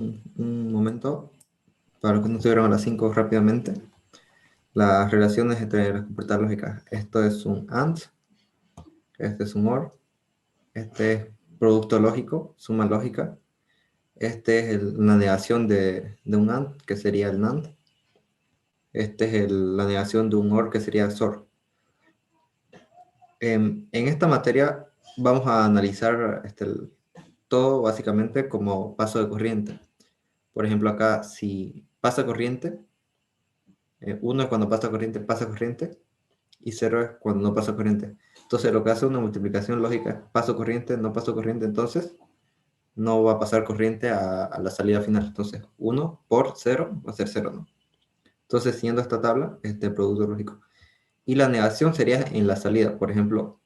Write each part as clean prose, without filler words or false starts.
Un momento, para los que no estuvieron a las 5 rápidamente, las relaciones entre las compuertas lógicas. Esto es un AND, este es un OR, este es producto lógico, suma lógica, este es la negación de un AND, que sería el NAND, este es la negación de un OR, que sería XOR. En esta materia vamos a analizar todo básicamente como paso de corriente. Por ejemplo, acá si pasa corriente, 1 es cuando pasa corriente, y 0 es cuando no pasa corriente. Entonces lo que hace una multiplicación lógica es paso corriente, no paso corriente, entonces no va a pasar corriente a la salida final. Entonces 1 por 0 va a ser 0, ¿no? Entonces siguiendo esta tabla, este producto lógico. Y la negación sería en la salida. Por ejemplo,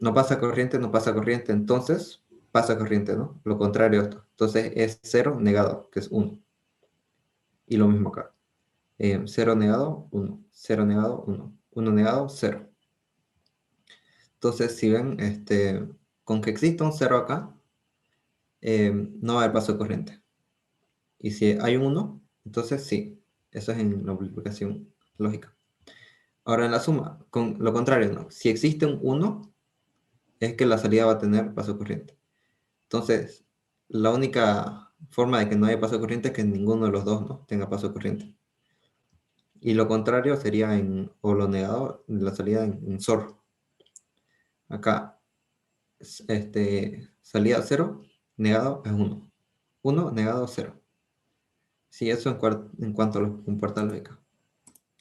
no pasa corriente, no pasa corriente, entonces pasa corriente, ¿no? Lo contrario a esto. Entonces es 0 negado, que es 1. Y lo mismo acá. 0 negado, 1. 0 negado, 1. 1 negado, 0. Entonces, si ven, con que exista un 0 acá, no va a haber paso de corriente. Y si hay un 1, entonces sí. Eso es en la multiplicación lógica. Ahora en la suma, con lo contrario, ¿no? Si existe un 1, es que la salida va a tener paso de corriente. Entonces, la única forma de que no haya paso de corriente es que ninguno de los dos, ¿no?, tenga paso de corriente. Y lo contrario sería o lo negado, la salida en SOR. Acá, salida 0, negado es 1. 1 negado 0. Sí, eso en cuanto a los compuertas lógicas.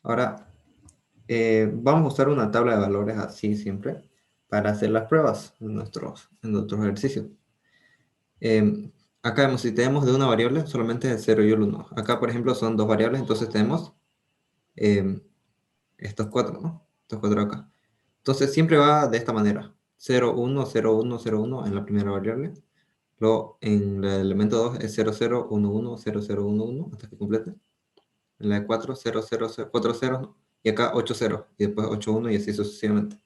Ahora, vamos a usar una tabla de valores así siempre para hacer las pruebas en nuestros ejercicios. Acá vemos, si tenemos de una variable, solamente el 0 y el 1. Acá, por ejemplo, son dos variables, entonces tenemos eh, estos cuatro, ¿no? Estos cuatro acá. Entonces siempre va de esta manera. 0, 1, 0, 1, 0, 1 en la primera variable. Luego en el elemento 2 es 0, 0, 1, 1, 0, 0, 1, 1, hasta que complete. En la de 4, 0, 0, 0, 4 ceros, ¿no? Y acá 8 ceros, y después 8, 1 y así sucesivamente.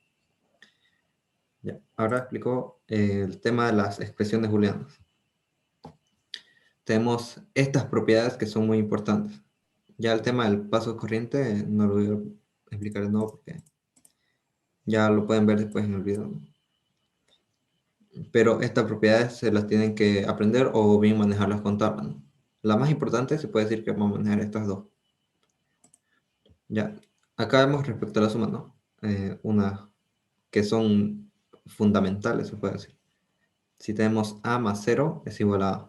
Ya. Ahora explico el tema de las expresiones booleanas. Tenemos estas propiedades que son muy importantes. Ya el tema del paso corriente no lo voy a explicar de nuevo porque ya lo pueden ver después en el video, ¿no? Pero estas propiedades se las tienen que aprender o bien manejarlas con tabla, ¿no? La más importante se puede decir que vamos a manejar estas dos. Ya, acá vemos respecto a la suma, ¿no? Una que son fundamentales, se puede decir. Si tenemos a más 0 es igual a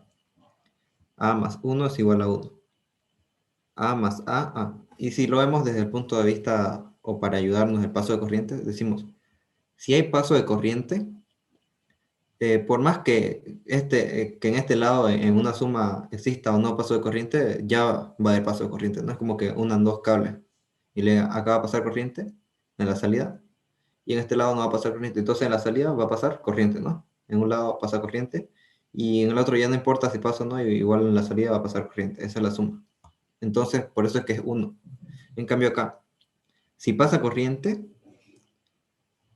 más 1 es igual a 1. A más a. Y si lo vemos desde el punto de vista o para ayudarnos el paso de corriente, decimos, si hay paso de corriente, por más que en este lado, en una suma, exista o no paso de corriente, ya va a haber paso de corriente, ¿no? Es como que unan dos cables y acá va a pasar corriente en la salida y en este lado no va a pasar corriente. Entonces en la salida va a pasar corriente, ¿no? En un lado pasa corriente y en el otro ya no importa si pasa o no, igual en la salida va a pasar corriente. Esa es la suma. Entonces, por eso es que es 1. En cambio acá, si pasa corriente,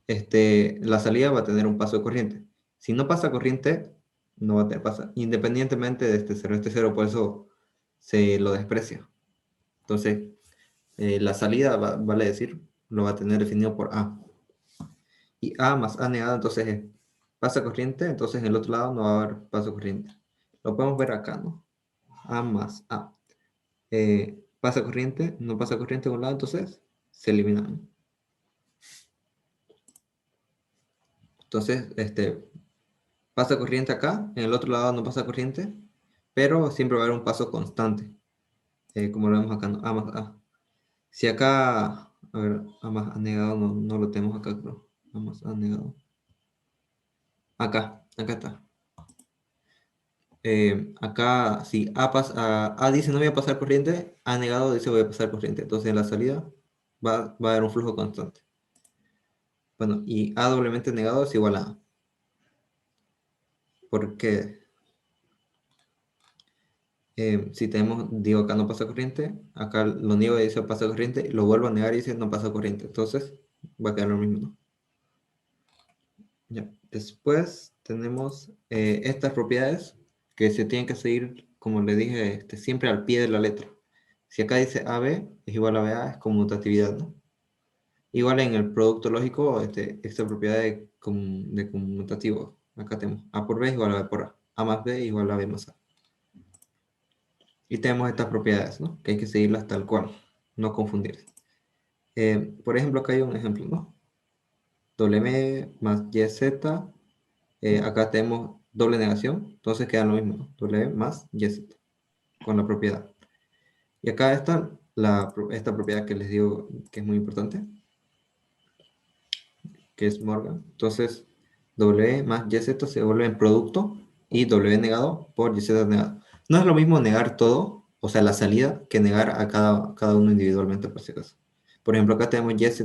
la salida va a tener un paso de corriente. Si no pasa corriente, no va a tener paso, independientemente de este 0. Este 0 por eso se lo desprecia. Entonces, la salida, vale decir, lo va a tener definido por A. Y A más A negado, entonces pasa corriente, entonces en el otro lado no va a haber paso corriente. Lo podemos ver acá, ¿no? A más A. Pasa corriente, no pasa corriente en un lado, entonces se eliminan. Entonces, pasa corriente acá, en el otro lado no pasa corriente, pero siempre va a haber un paso constante, como lo vemos acá, ¿no? A más A. Si acá, a ver, A más A negado no lo tenemos acá, creo. A más A negado. Acá está. Acá, si A dice no voy a pasar corriente, A negado dice voy a pasar corriente. Entonces en la salida va a haber un flujo constante. Bueno, y A doblemente negado es igual a A. Porque si tenemos, digo, acá no pasa corriente, acá lo niego y dice pasa corriente, lo vuelvo a negar y dice no pasa corriente. Entonces va a quedar lo mismo, ¿no? Ya. Después tenemos estas propiedades que se tienen que seguir, como le dije, siempre al pie de la letra. Si acá dice AB es igual a BA, es conmutatividad, ¿no? Igual en el producto lógico, esta propiedad de conmutativo. Acá tenemos A por B es igual a B por A. A más B es igual a B más A. Y tenemos estas propiedades, ¿no? Que hay que seguirlas tal cual, no confundirse. Por ejemplo, acá hay un ejemplo, ¿no? W más YZ. Acá tenemos doble negación, entonces queda lo mismo, ¿no? W más YZ, con la propiedad. Y acá está esta propiedad que les digo que es muy importante, que es Morgan. Entonces, W más YZ se vuelve en producto y W negado por YZ negado. No es lo mismo negar todo, o sea, la salida, que negar a cada uno individualmente, por si acaso. Por ejemplo, acá tenemos YZ,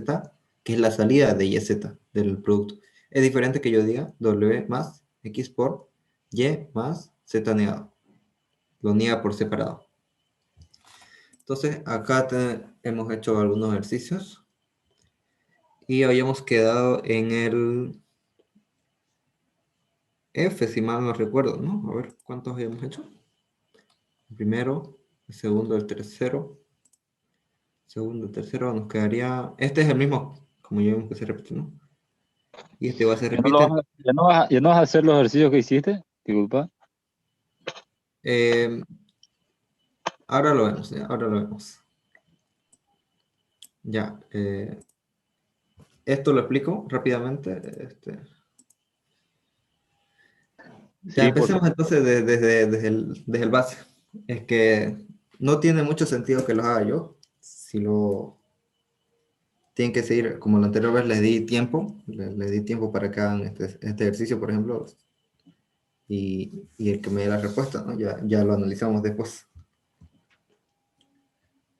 que es la salida de YZ del producto. Es diferente que yo diga W más X por Y más Z negado. Lo niega por separado. Entonces, acá hemos hecho algunos ejercicios y habíamos quedado en el F, si mal no recuerdo, ¿no? A ver, ¿cuántos habíamos hecho? El primero, el segundo, el tercero. Segundo, el tercero, nos quedaría... Este es el mismo, como ya vimos que se repite, ¿no? Y este va, se ¿Ya no, lo repite. vas a, ya no vas a hacer los ejercicios que hiciste? Disculpa. Eh, ahora lo vemos, ya, ahora lo vemos. Ya, esto lo explico rápidamente. Ya, Sí, por empecemos favor. entonces desde el base. Es que no tiene mucho sentido que lo haga yo. Si lo tienen que seguir, como la anterior vez les di tiempo, les di tiempo para que hagan este ejercicio, por ejemplo, y el que me dé la respuesta, ¿no? Ya lo analizamos después.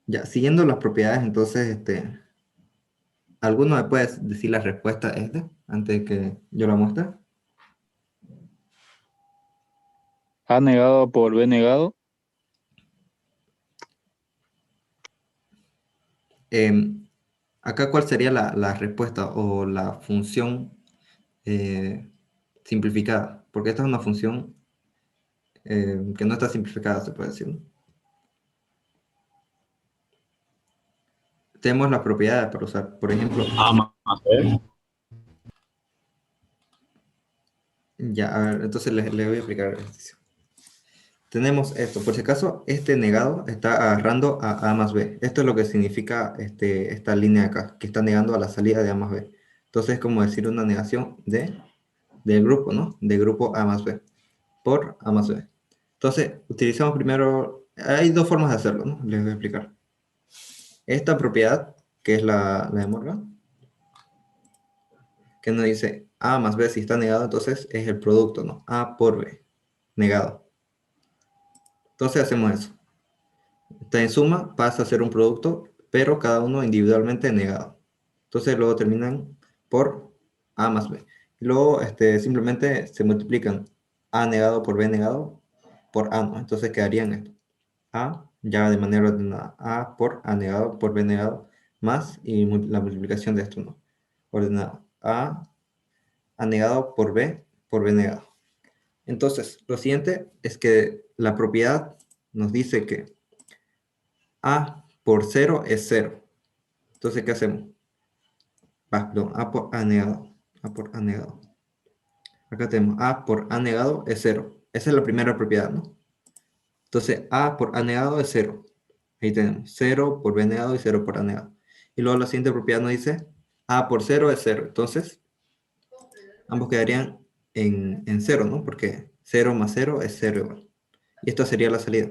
Ya, siguiendo las propiedades, entonces, ¿alguno me puede decir la respuesta a antes de que yo la muestre? A negado por B negado. Em, Acá, ¿cuál sería la respuesta o la función eh, simplificada? Porque esta es una función que no está simplificada, se puede decir, ¿no? Tenemos las propiedades para usar. Por ejemplo, A más B. ya, a ver, entonces le voy a explicar el ejercicio. Tenemos esto, por si acaso, este negado está agarrando a A más B. Esto es lo que significa esta línea acá, que está negando a la salida de A más B. Entonces es como decir una negación del grupo, ¿no? Del grupo A más B, por A más B. Entonces, utilizamos primero, hay dos formas de hacerlo, ¿no? Les voy a explicar. Esta propiedad, que es la de Morgan, que nos dice A más B si está negado, entonces es el producto, ¿no? A por B, negado. Entonces hacemos eso. Está en suma, pasa a ser un producto, pero cada uno individualmente negado. Entonces luego terminan por A más B. Y luego simplemente se multiplican A negado por B negado por A, ¿no? Entonces quedarían esto. A, ya de manera ordenada, A por A negado por B negado, más y la multiplicación de esto, ¿no? Ordenado. A negado por B negado. Entonces, lo siguiente es que la propiedad nos dice que A por cero es cero. Entonces, ¿qué hacemos? Perdón, A por A negado. A por A negado. Acá tenemos A por A negado es cero. Esa es la primera propiedad, ¿no? Entonces, A por A negado es cero. Ahí tenemos cero por B negado y cero por A negado. Y luego la siguiente propiedad nos dice A por cero es cero. Entonces, ambos quedarían en cero, ¿no? Porque cero más cero es cero igual. Y esta sería la salida.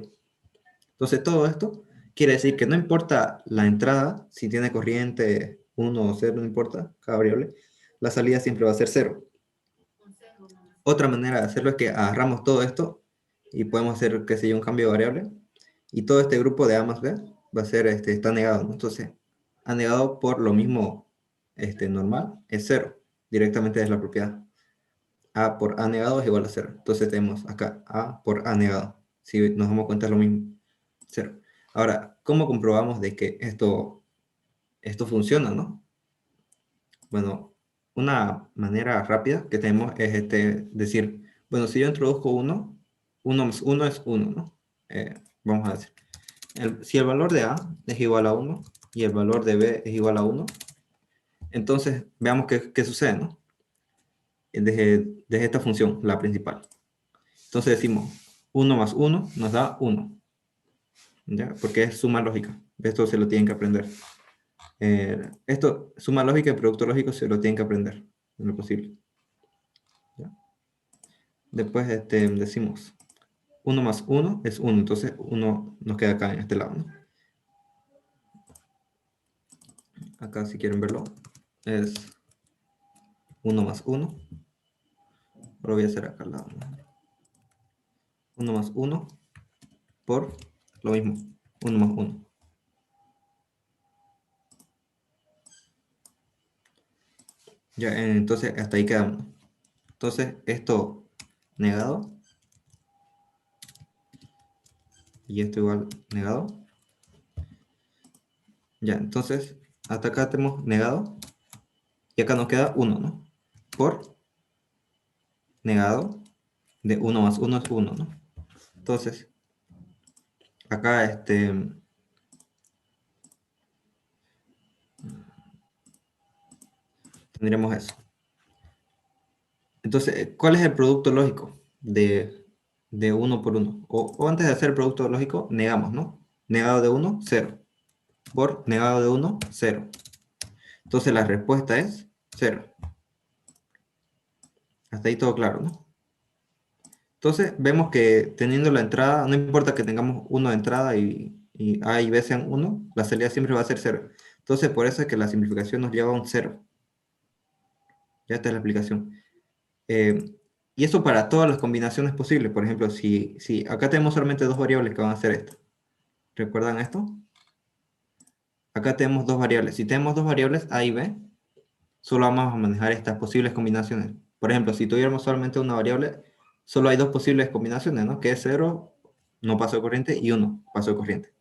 Entonces, todo esto quiere decir que no importa la entrada, si tiene corriente 1 o 0, no importa, cada variable, la salida siempre va a ser cero. Otra manera de hacerlo es que agarramos todo esto y podemos hacer, qué sé yo, un cambio de variable. Y todo este grupo de A más B va a ser, está negado, ¿no? Entonces, A negado por lo mismo normal es cero, directamente es la propiedad. A por A negado es igual a cero. Entonces tenemos acá A por A negado. Si nos damos cuenta es lo mismo, cero. Ahora, ¿cómo comprobamos de que esto funciona, no? Bueno, una manera rápida que tenemos es decir, bueno, si yo introduzco uno, 1 más 1 es 1, ¿no? Vamos a decir, si el valor de A es igual a 1 y el valor de B es igual a 1, entonces veamos qué sucede, ¿no? Desde esta función, la principal. Entonces decimos 1 más 1 nos da 1, ¿ya? Porque es suma lógica. Esto se lo tienen que aprender. Esto, suma lógica y producto lógico se lo tienen que aprender en lo posible. ¿Ya? Después decimos 1 más 1 es 1, entonces 1 nos queda acá en este lado, ¿no? Acá si quieren verlo es 1 más 1. Lo voy a hacer acá al lado, ¿no? 1 más 1 por lo mismo, 1 más 1. Ya, entonces hasta ahí quedamos. Entonces esto negado y esto igual negado. Ya, entonces hasta acá tenemos negado y acá nos queda 1, ¿no? Por negado de 1 más 1 es 1, ¿no? Entonces acá tendremos eso. Entonces, ¿cuál es el producto lógico de 1 por 1? O antes de hacer el producto lógico, negamos, ¿no? Negado de 1, 0. Por negado de 1, 0. Entonces la respuesta es 0. Hasta ahí todo claro, ¿no? Entonces vemos que teniendo la entrada, no importa que tengamos 1 de entrada y A y B sean 1, la salida siempre va a ser 0. Entonces por eso es que la simplificación nos lleva a un 0. Ya está la explicación. Y eso para todas las combinaciones posibles. Por ejemplo, si acá tenemos solamente dos variables que van a ser esto. ¿Recuerdan esto? Acá tenemos dos variables. Si tenemos dos variables A y B, solo vamos a manejar estas posibles combinaciones. Por ejemplo, si tuviéramos solamente una variable, solo hay dos posibles combinaciones, ¿no? Que es 0, no paso de corriente, y 1, paso de corriente.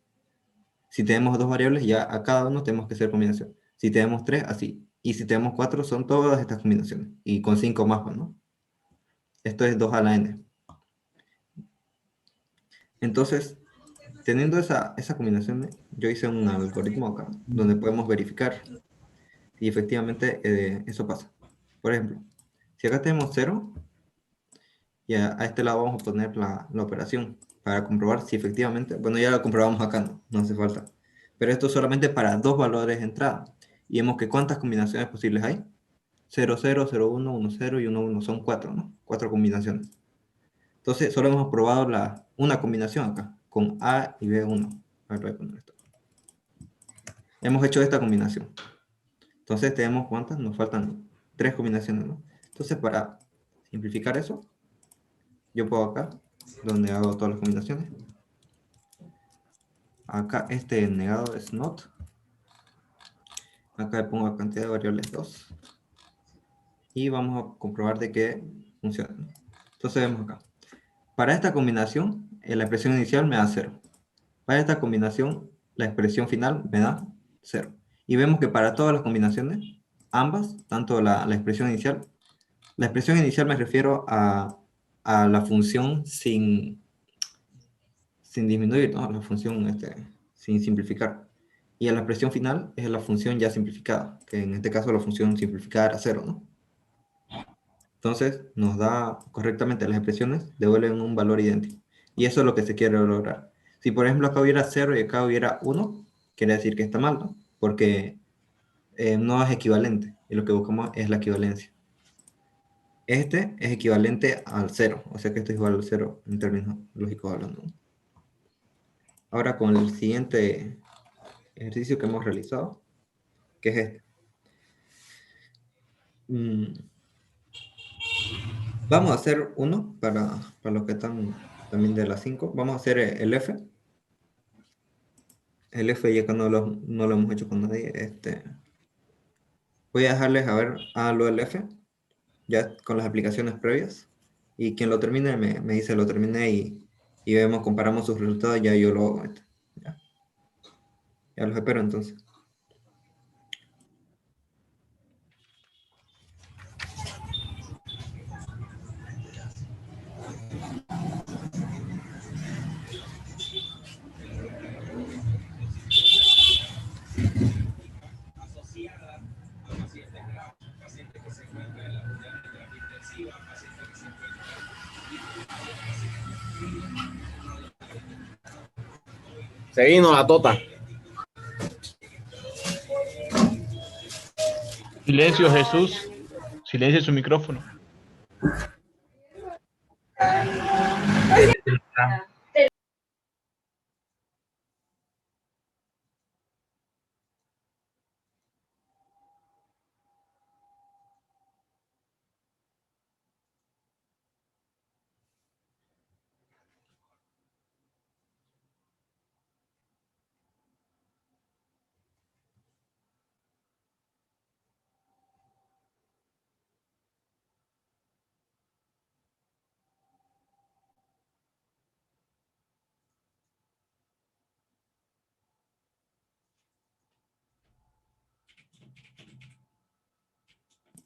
Si tenemos dos variables, ya a cada uno tenemos que hacer combinación. Si tenemos 3, así. Y si tenemos 4, son todas estas combinaciones. Y con 5 más, ¿no? Esto es 2 a la n. Entonces, teniendo esa combinación, yo hice un algoritmo acá, donde podemos verificar si efectivamente eso pasa. Por ejemplo, si acá tenemos 0, y a este lado vamos a poner la operación para comprobar si efectivamente, bueno, ya lo comprobamos acá, no hace falta. Pero esto es solamente para dos valores de entrada. Y vemos que cuántas combinaciones posibles hay. 0, 0, 0, 1, 1, 0 y 1, 1. Son 4, ¿no? 4 combinaciones. Entonces, solo hemos probado una combinación acá, con A y B1. A ver, voy a poner esto. Hemos hecho esta combinación. Entonces, tenemos cuántas, nos faltan 3 combinaciones, ¿no? Entonces, para simplificar eso, yo puedo acá, donde hago todas las combinaciones. Acá este negado es not. Acá le pongo la cantidad de variables 2. Y vamos a comprobar de que funciona. Entonces vemos acá. Para esta combinación, la expresión inicial me da 0. Para esta combinación, la expresión final me da 0. Y vemos que para todas las combinaciones, ambas, tanto la expresión inicial me refiero a la función sin disminuir, ¿no? La función sin simplificar. Y a la expresión final es la función ya simplificada, que en este caso la función simplificada era 0, ¿no? Entonces nos da correctamente las expresiones, devuelven un valor idéntico. Y eso es lo que se quiere lograr. Si por ejemplo acá hubiera 0 y acá hubiera 1, quiere decir que está mal, ¿no? Porque no es equivalente y lo que buscamos es la equivalencia. Este es equivalente al 0, o sea que esto es igual al 0 en términos lógicos hablando, ¿no? Ahora con el siguiente ejercicio que hemos realizado, que es este. Vamos a hacer uno para los que están también de las 5. Vamos a hacer el F. El F ya que no lo hemos hecho con nadie. Voy a dejarles a ver a lo del F, ya con las aplicaciones previas. Y quien lo termine me dice lo terminé y vemos, comparamos sus resultados. Ya yo lo hago. Ya los espero entonces. Se vino la tota. Silencio, Jesús. Silencio su micrófono.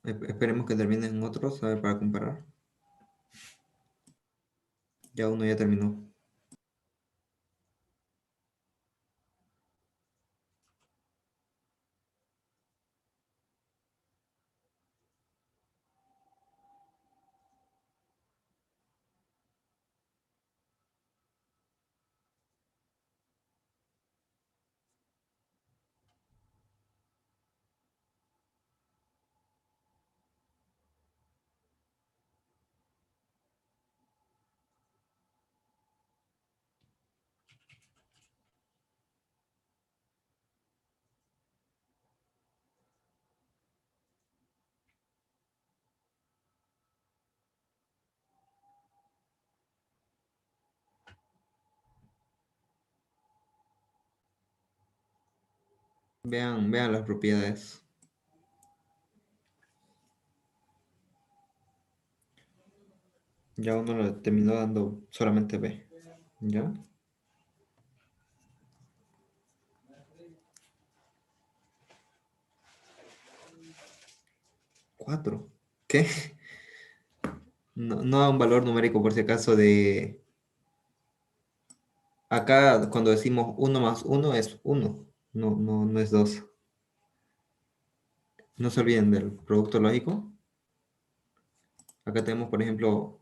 Esperemos que terminen otros, a ver, para comparar. Ya uno ya terminó. Vean las propiedades. Ya uno le terminó dando solamente B. ¿Ya? ¿4? ¿Qué? No da un valor numérico por si acaso de... Acá cuando decimos 1 más 1 es 1. No es 2. No se olviden del producto lógico. Acá tenemos, por ejemplo,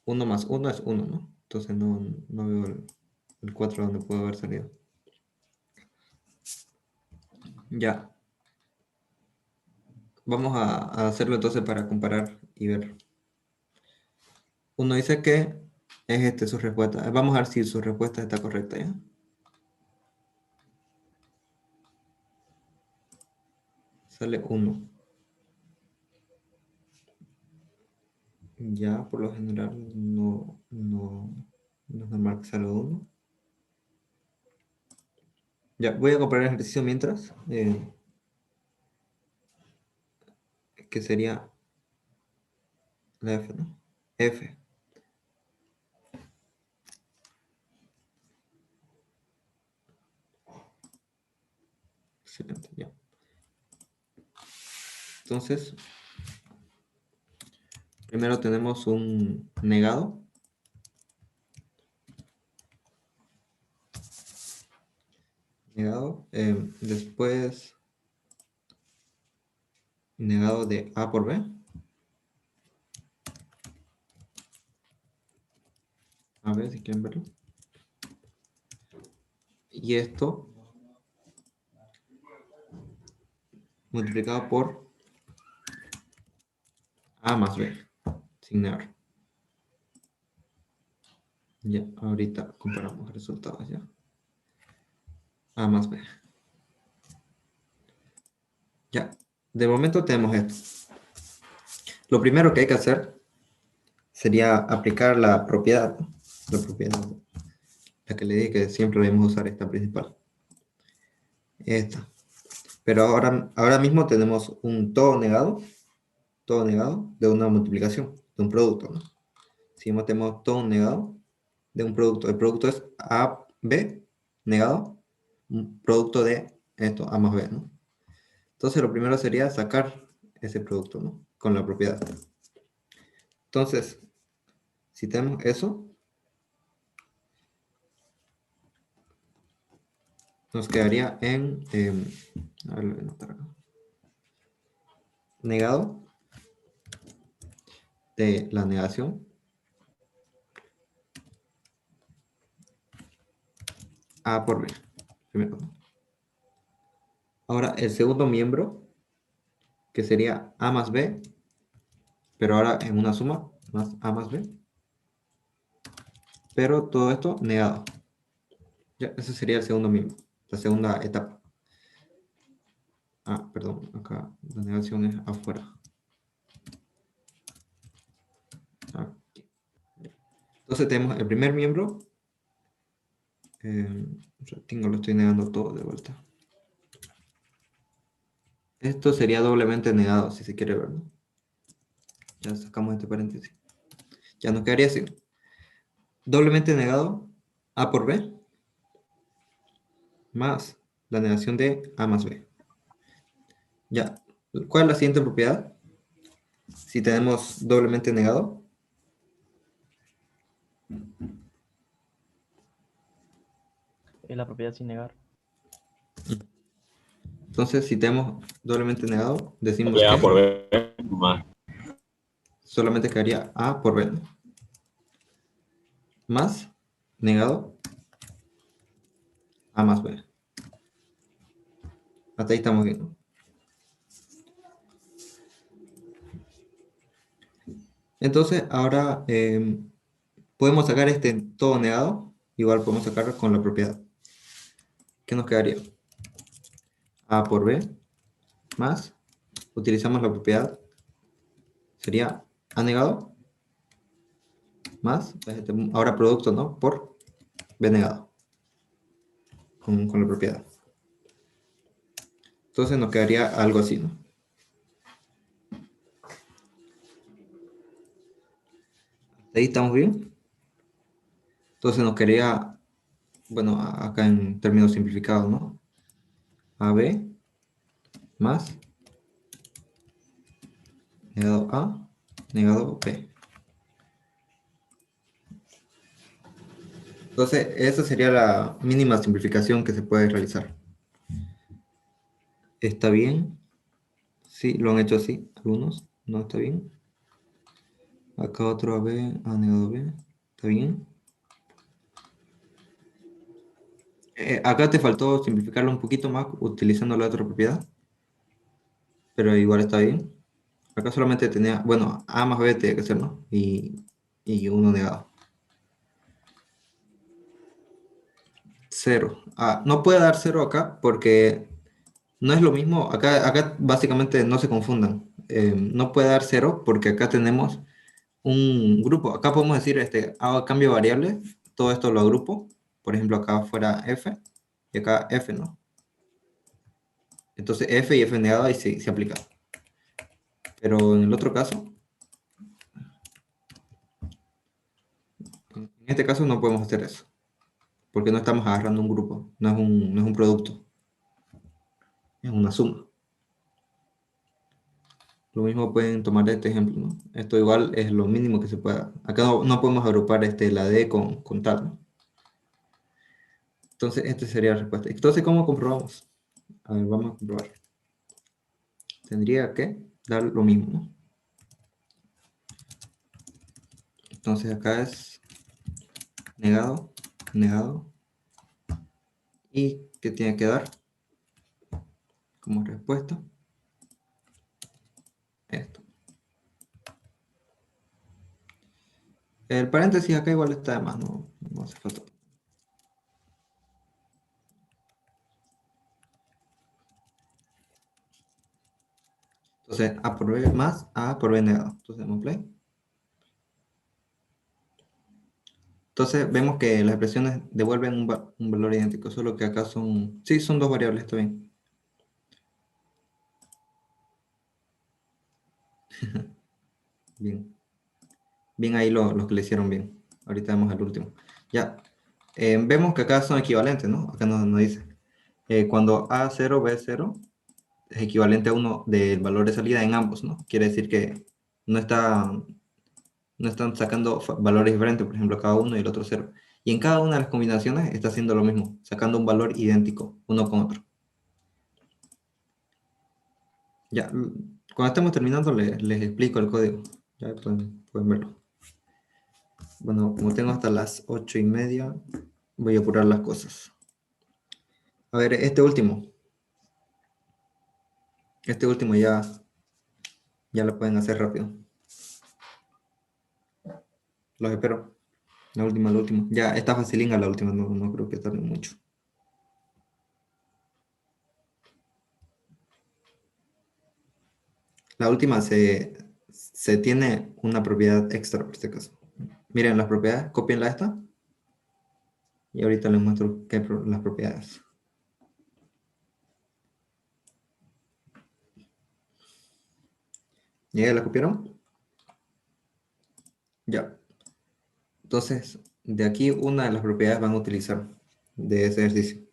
1 más 1 es 1, ¿no? Entonces no veo el 4 donde puede haber salido. Ya. Vamos a hacerlo entonces para comparar y ver. Uno dice que es su respuesta. Vamos a ver si su respuesta está correcta, ¿ya? Sale 1. Ya, por lo general, no es normal que salga 1. Ya, voy a comparar el ejercicio mientras. Que sería la F, ¿no? F. Excelente, ya. Entonces, primero tenemos un negado. Negado. Después, negado de A por B. A ver si quieren verlo. Y esto multiplicado por A más B, sin negar. Ya, ahorita comparamos resultados ya. A más B. Ya, de momento tenemos esto. Lo primero que hay que hacer sería aplicar la propiedad, ¿no? La propiedad, la que le dije que siempre debemos usar, esta principal. Esta. Pero ahora mismo tenemos un todo negado de una multiplicación, de un producto, ¿no? Si tenemos todo negado de un producto, el producto es AB negado, un producto de esto, A más B, ¿no? Entonces lo primero sería sacar ese producto, ¿no? Con la propiedad. Entonces, si tenemos eso, nos quedaría en, a ver, lo voy a anotar acá. Negado de la negación A por B. primero, ¿no? Ahora, el segundo miembro, que sería A más B, pero ahora en una suma, más A más B. Pero todo esto negado. Ya, ese sería el segundo miembro, la segunda etapa. Ah, perdón, acá la negación es afuera. Aquí. Entonces tenemos el primer miembro. Lo estoy negando todo de vuelta. Esto sería doblemente negado, si se quiere ver, ¿no? Ya sacamos este paréntesis. Ya nos quedaría así. Doblemente negado A por B más la negación de A más B. Ya. ¿Cuál es la siguiente propiedad? Si tenemos doblemente negado. Es la propiedad sin negar. Entonces, si tenemos doblemente negado, decimos De A que por B más. solamente quedaría A por B, ¿no? Más negado A más B. Hasta ahí estamos bien, ¿no? Entonces, ahora podemos sacar este todo negado. Igual podemos sacar con la propiedad. ¿Qué nos quedaría? A por B más, utilizamos la propiedad, sería A negado más, ahora producto, ¿no? Por B negado, con la propiedad. Entonces nos quedaría algo así, ¿no? Ahí estamos bien. Entonces nos quedaría, bueno, acá en términos simplificados, ¿no? AB más negado A negado B. Entonces, esa sería la mínima simplificación que se puede realizar. ¿Está bien? Sí, lo han hecho así, algunos. No está bien. Acá otro AB, A negado B. ¿Está bien? Acá te faltó simplificarlo un poquito más utilizando la otra propiedad. Pero igual está bien. Acá solamente tenía, bueno, A más B tiene que ser, ¿no? Y uno negado. 0. Ah, no puede dar 0 acá porque no es lo mismo. Acá básicamente no se confundan. No puede dar 0 porque acá tenemos un grupo. Acá podemos decir, hago cambio de variable. Todo esto lo agrupo. Por ejemplo, acá fuera F y acá F, ¿no? Entonces F y F negado ahí se aplica. Pero en el otro caso, en este caso no podemos hacer eso. Porque no estamos agarrando un grupo. No es un producto. Es una suma. Lo mismo pueden tomar este ejemplo, ¿no? Esto igual es lo mínimo que se pueda. Acá no podemos agrupar la D con tal, ¿no? Entonces, esta sería la respuesta. Entonces, ¿cómo comprobamos? A ver, vamos a comprobar. Tendría que dar lo mismo, ¿no? Entonces, acá es negado, negado. ¿Y qué tiene que dar como respuesta? Esto. El paréntesis acá igual está de más, no hace falta. Entonces, A por B más A por B negado. Entonces, damos play. Entonces, vemos que las expresiones devuelven un valor idéntico, solo que acá son... Sí, son dos variables, está bien. Bien. Bien ahí los que le hicieron bien. Ahorita vemos el último. Ya. Vemos que acá son equivalentes, ¿no? Acá nos dice. Cuando A0, B0 es equivalente a 1 del valor de salida en ambos, ¿no? Quiere decir que no están sacando valores diferentes, por ejemplo, cada uno y el otro 0. Y en cada una de las combinaciones está haciendo lo mismo, sacando un valor idéntico uno con otro. Ya, cuando estemos terminando les explico el código. Ya pueden verlo. Bueno, como tengo hasta las 8:30, voy a apurar las cosas. A ver, este último ya lo pueden hacer rápido. Los espero. La última. Ya está facilina la última, no creo que tarde mucho. La última se tiene una propiedad extra por este caso. Miren las propiedades, copienla esta. Y ahorita les muestro las propiedades. ¿Ya la copiaron? Ya. Entonces, de aquí una de las propiedades van a utilizar de ese ejercicio.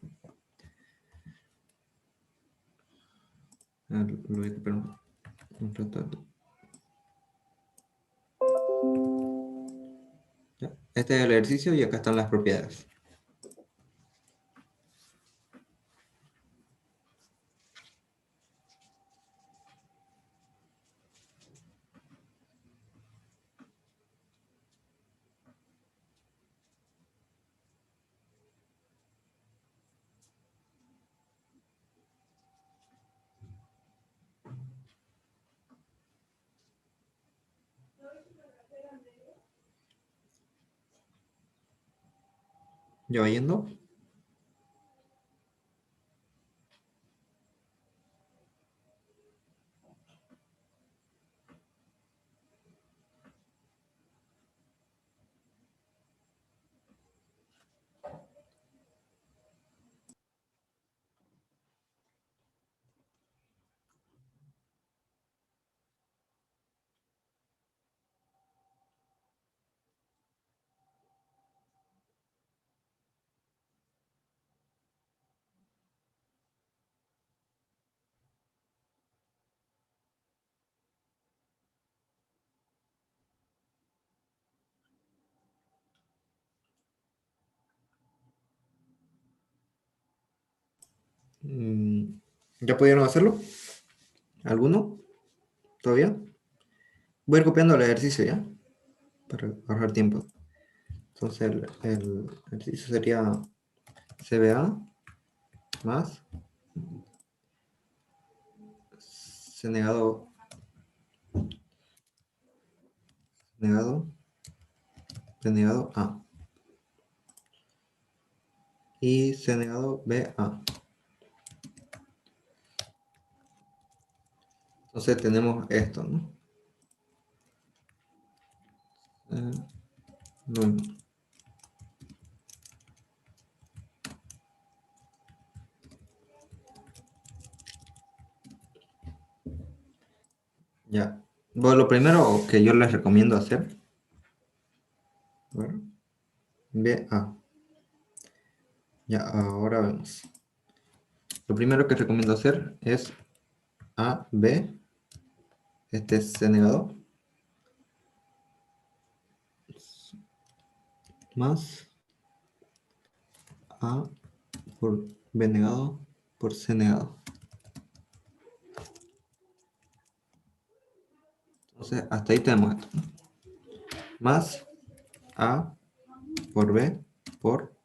Lo voy a copiar un rato. Ya. Este es el ejercicio y acá están las propiedades. ¿Ya va yendo? ¿Ya pudieron hacerlo? ¿Alguno? ¿Todavía? Voy a ir copiando el ejercicio ya, para ahorrar tiempo. Entonces el ejercicio sería CBA más C negado B negado A y C negado BA. Entonces tenemos esto, ¿no? No. Ya. Bueno, lo primero que yo les recomiendo hacer, a ver, BA. Ya, ahora vemos. Lo primero que recomiendo hacer es AB, este es C negado, más A por B negado por C negado. Entonces, hasta ahí tenemos esto, ¿no? Más A por B por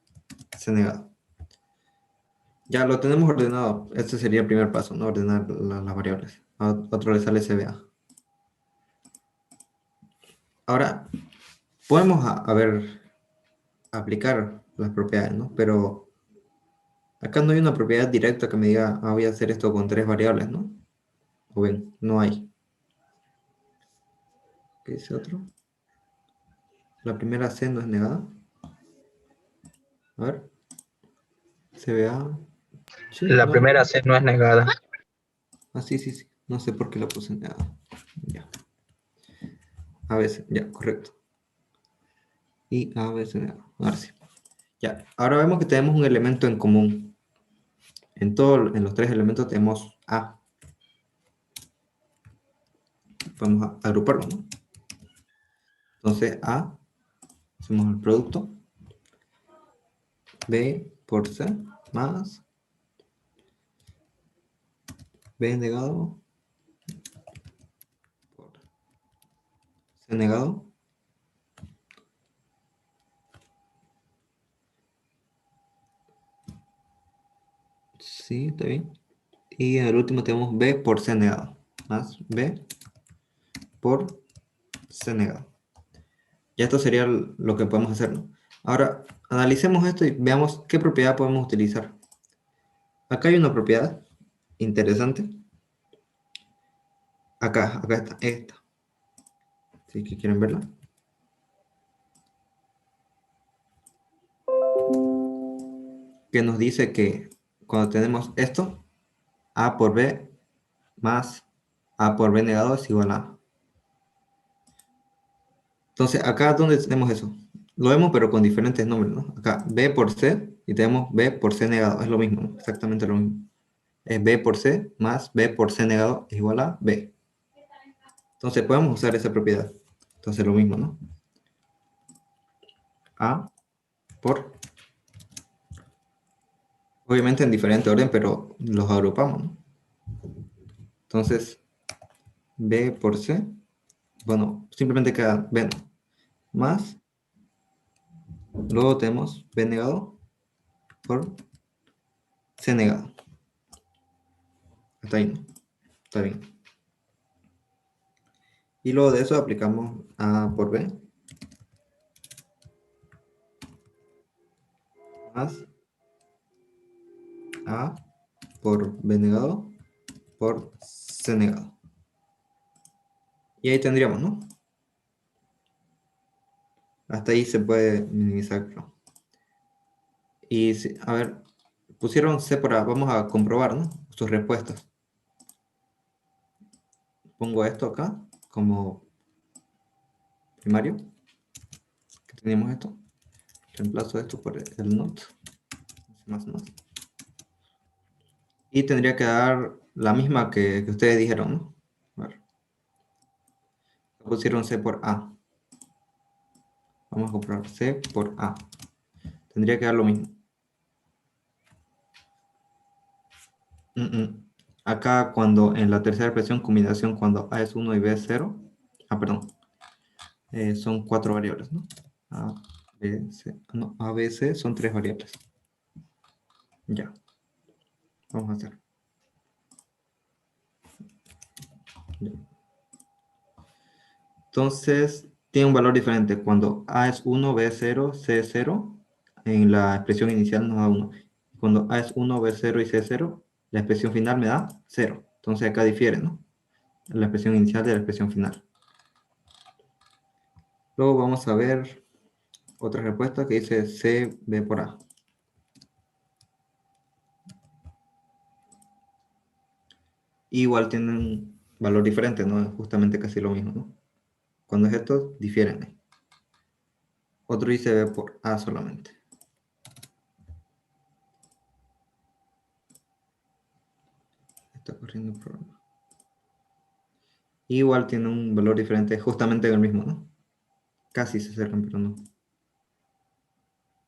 C negado. Ya lo tenemos ordenado. Este sería el primer paso, ¿no? Ordenar las variables. A otro le sale CBA. Ahora, podemos aplicar las propiedades, ¿no? Pero acá no hay una propiedad directa que me diga, voy a hacer esto con tres variables, ¿no? O bien, no hay. ¿Qué dice otro? La primera C no es negada. A ver. CBA. Sí, La no es primera negada. C no es negada. Ah, sí. No sé por qué la puse negada. Ya. A veces, ya, correcto. Y A veces negada. Ahora sí. Ya. Ahora vemos que tenemos un elemento en común. En los tres elementos tenemos A. Vamos a agruparlo, ¿no? Entonces A, hacemos el producto. B por C más B negado por C negado Sí, está bien. Y en el último tenemos B por C negado. Más B por C negado. Ya esto sería lo que podemos hacer, ¿no? Ahora, analicemos esto y veamos qué propiedad podemos utilizar. Acá hay una propiedad interesante. Acá está, esta. ¿Sí que quieren verla? Que nos dice que cuando tenemos esto, A por B más A por B negado es igual a A. Entonces, acá donde tenemos eso, lo vemos pero con diferentes nombres, ¿no? Acá B por C y tenemos B por C negado, es lo mismo, ¿no? Exactamente lo mismo. Es B por C más B por C negado es igual a B. Entonces podemos usar esa propiedad. Entonces lo mismo, ¿no? A por, obviamente en diferente orden, pero los agrupamos, ¿no? Entonces, B por C, bueno, simplemente queda B, ¿no? Más, luego tenemos B negado por C negado. Hasta ahí, ¿no? Está bien. Y luego de eso aplicamos A por B más A por B negado por C negado. Y ahí tendríamos, ¿no? Hasta ahí se puede minimizar, creo. Y, a ver, pusieron C por A. Vamos a comprobar, ¿no? Sus respuestas. Pongo esto acá como primario. Que tenemos esto. Reemplazo esto por el not. Más not. Y tendría que dar la misma que ustedes dijeron, ¿no? A ver. Pusieron C por A. Vamos a comprobar C por A. Tendría que dar lo mismo. Acá cuando en la tercera expresión combinación cuando A es 1 y B es 0. Ah, perdón. Son 4 variables, ¿no? A, B, C. No, A, B, C son 3 variables. Ya. Vamos a hacer. Ya. Entonces, tiene un valor diferente. Cuando A es 1, B es 0, C es 0, en la expresión inicial nos da 1. Cuando A es 1, B es 0 y C es 0, la expresión final me da 0. Entonces acá difiere, ¿no? La expresión inicial de la expresión final. Luego vamos a ver otra respuesta que dice C, B por A. Igual tienen valor diferente, ¿no? Es justamente casi lo mismo, ¿no? Cuando es esto, difieren. Otro dice B por A solamente. Está corriendo el programa. Igual tiene un valor diferente, justamente el mismo, ¿no? Casi se acercan, pero no.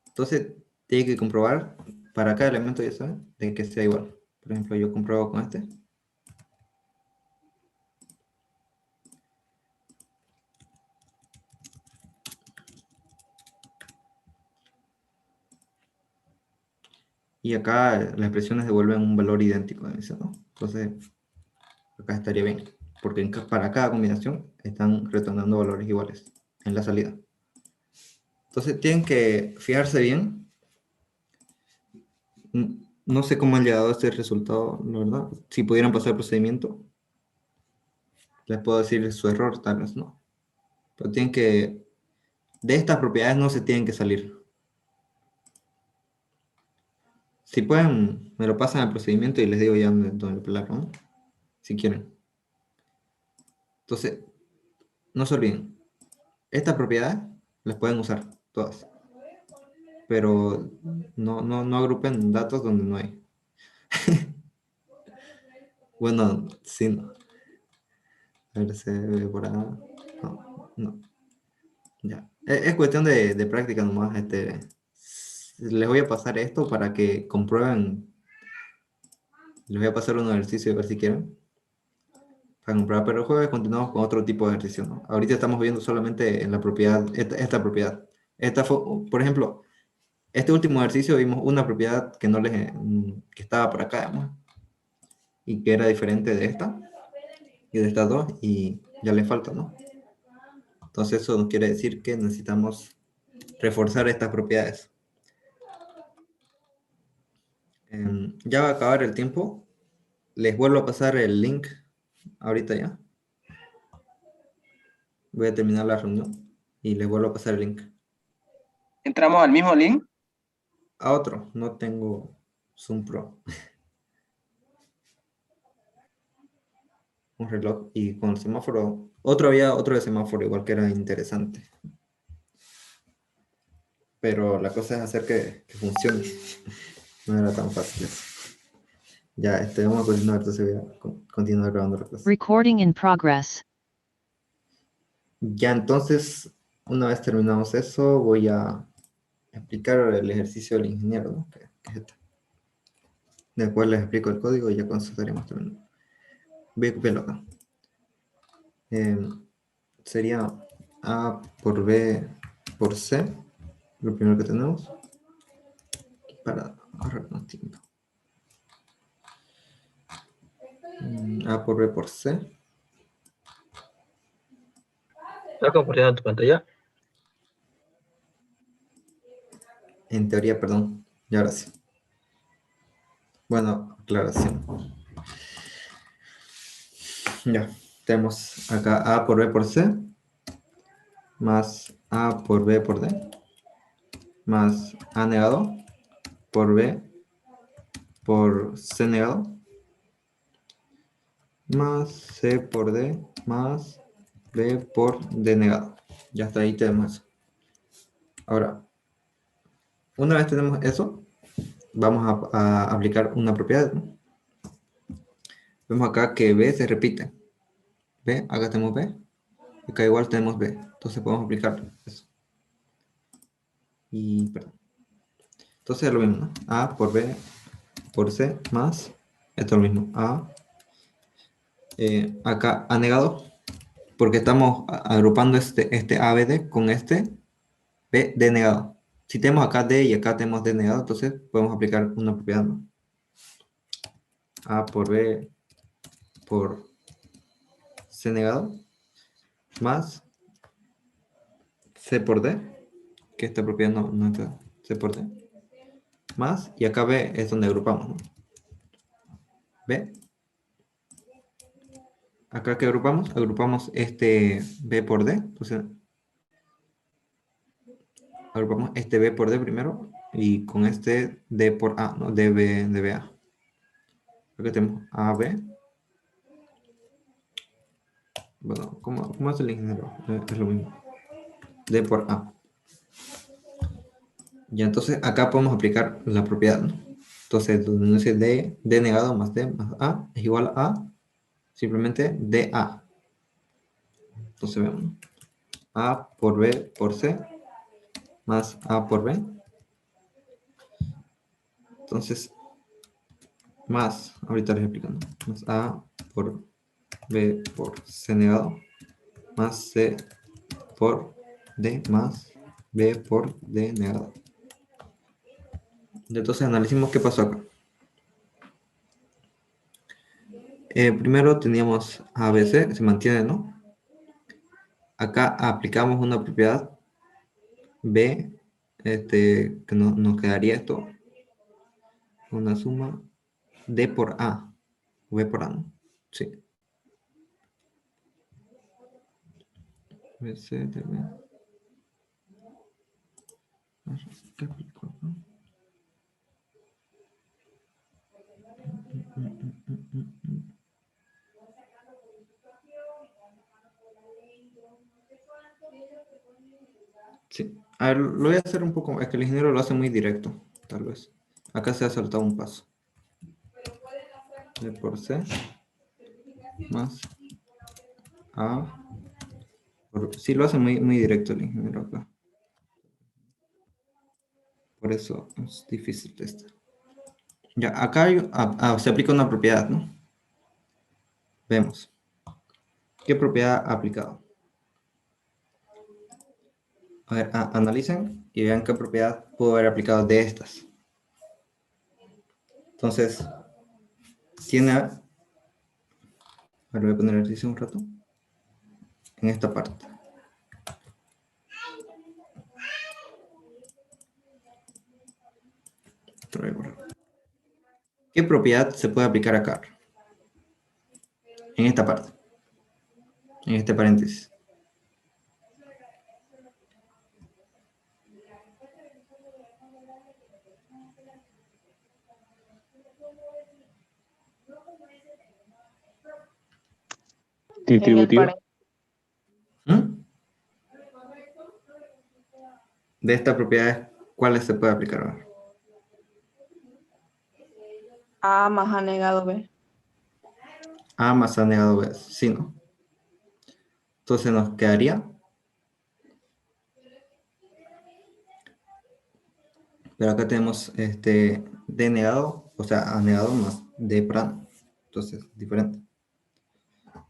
Entonces, tiene que comprobar para cada elemento, ya saben, de que sea igual. Por ejemplo, yo compruebo con este. Y acá las expresiones devuelven un valor idéntico, ¿no? Entonces, acá estaría bien. Porque para cada combinación están retornando valores iguales en la salida. Entonces, tienen que fijarse bien. No sé cómo han llegado a este resultado, la verdad. Si pudieran pasar el procedimiento, les puedo decir su error, tal vez no. Pero tienen que, de estas propiedades no se tienen que salir. Si pueden, me lo pasan al procedimiento y les digo ya dónde lo pelaron, ¿no? Si quieren. Entonces, no se olviden, estas propiedades las pueden usar todas. Pero no agrupen datos donde no hay. Bueno, sí, no. A ver, se ve por acá. No. Ya. Es cuestión de práctica nomás. Les voy a pasar esto para que comprueben. Les voy a pasar un ejercicio a ver si quieren. Para comprobar, pero el jueves continuamos con otro tipo de ejercicio, ¿no? Ahorita estamos viendo solamente en la propiedad, esta propiedad. Por ejemplo, este último ejercicio vimos una propiedad que no les, que estaba por acá, digamos, y que era diferente de esta y de estas dos, y ya le falta, ¿no? Entonces eso nos quiere decir que necesitamos reforzar estas propiedades. Ya va a acabar el tiempo. Les vuelvo a pasar el link ahorita ya. Voy a terminar la reunión y les vuelvo a pasar el link. ¿Entramos al mismo link? A otro, no tengo Zoom Pro. Un reloj y con el semáforo. Había otro de semáforo, igual que era interesante. Pero la cosa es hacer que funcione. No era tan fácil eso. Ya, vamos a continuar, entonces voy a continuar grabando la clase. Recording in progress. Ya, entonces, una vez terminamos eso, voy a explicar el ejercicio del ingeniero, ¿no? Que es este. Después les explico el código y ya con eso estaríamos terminando. Voy a copiarlo acá. Sería A por B por C, lo primero que tenemos, para ahorrarnos tiempo. A por B por C. ¿Estás compartiendo tu pantalla? En teoría, perdón. Y ahora sí. Bueno, aclaración. Ya, tenemos acá A por B por C, más A por B por D, más A negado por B por C negado, más C por D, más B por D negado. Ya hasta ahí tenemos eso. Ahora, una vez tenemos eso, vamos a aplicar una propiedad, ¿no? Vemos acá que B se repite. B, acá tenemos B, y acá igual tenemos B. Entonces podemos aplicar eso. Y, perdón. Entonces es lo mismo, ¿no? A por B por C más, esto es lo mismo, A, acá A negado, porque estamos agrupando este ABD con este BD negado. Si tenemos acá D y acá tenemos D negado, entonces podemos aplicar una propiedad, ¿no? A por B por C negado más C por D, que esta propiedad no está, C por D, más, y acá B es donde agrupamos, ¿no? B. Acá que agrupamos este B por D, entonces agrupamos este B por D primero y con este D por A, ¿no? DBA. Acá tenemos AB. Bueno, ¿cómo hace el ingeniero? Es lo mismo. D por A. Ya, entonces acá podemos aplicar la propiedad, ¿no? Entonces, donde dice D negado más D más A es igual a simplemente DA. Entonces vemos, ¿no? A por B por C más A por B. Entonces, más, ahorita les explico, ¿no? Más A por B por C negado, más C por D, más B por D negado. Entonces analicemos qué pasó acá. Primero teníamos ABC, se mantiene, ¿no? Acá aplicamos una propiedad B, que nos quedaría esto, una suma D por A, B por A, ¿no? Sí. BC de B. ¿Qué aplico acá? Sí, a ver, lo voy a hacer un poco, es que el ingeniero lo hace muy directo, tal vez. Acá se ha saltado un paso. B por C más A por... Sí, lo hace muy directo el ingeniero acá. Por eso es difícil esto. Ya, acá se aplica una propiedad, ¿no? Vemos. ¿Qué propiedad ha aplicado? A ver, analicen. y vean qué propiedad puedo haber aplicado de estas. Entonces, tiene, a ver, voy a poner el ejercicio un rato, en esta parte. ¿Qué propiedad se puede aplicar acá? En esta parte, en este paréntesis. Distributivo. ¿Mm? De estas propiedades, ¿cuáles se puede aplicar ahora? A más A negado B. A más A negado B, sí, ¿no? Entonces nos quedaría, pero acá tenemos D negado, o sea, A negado más D por A. Entonces, diferente.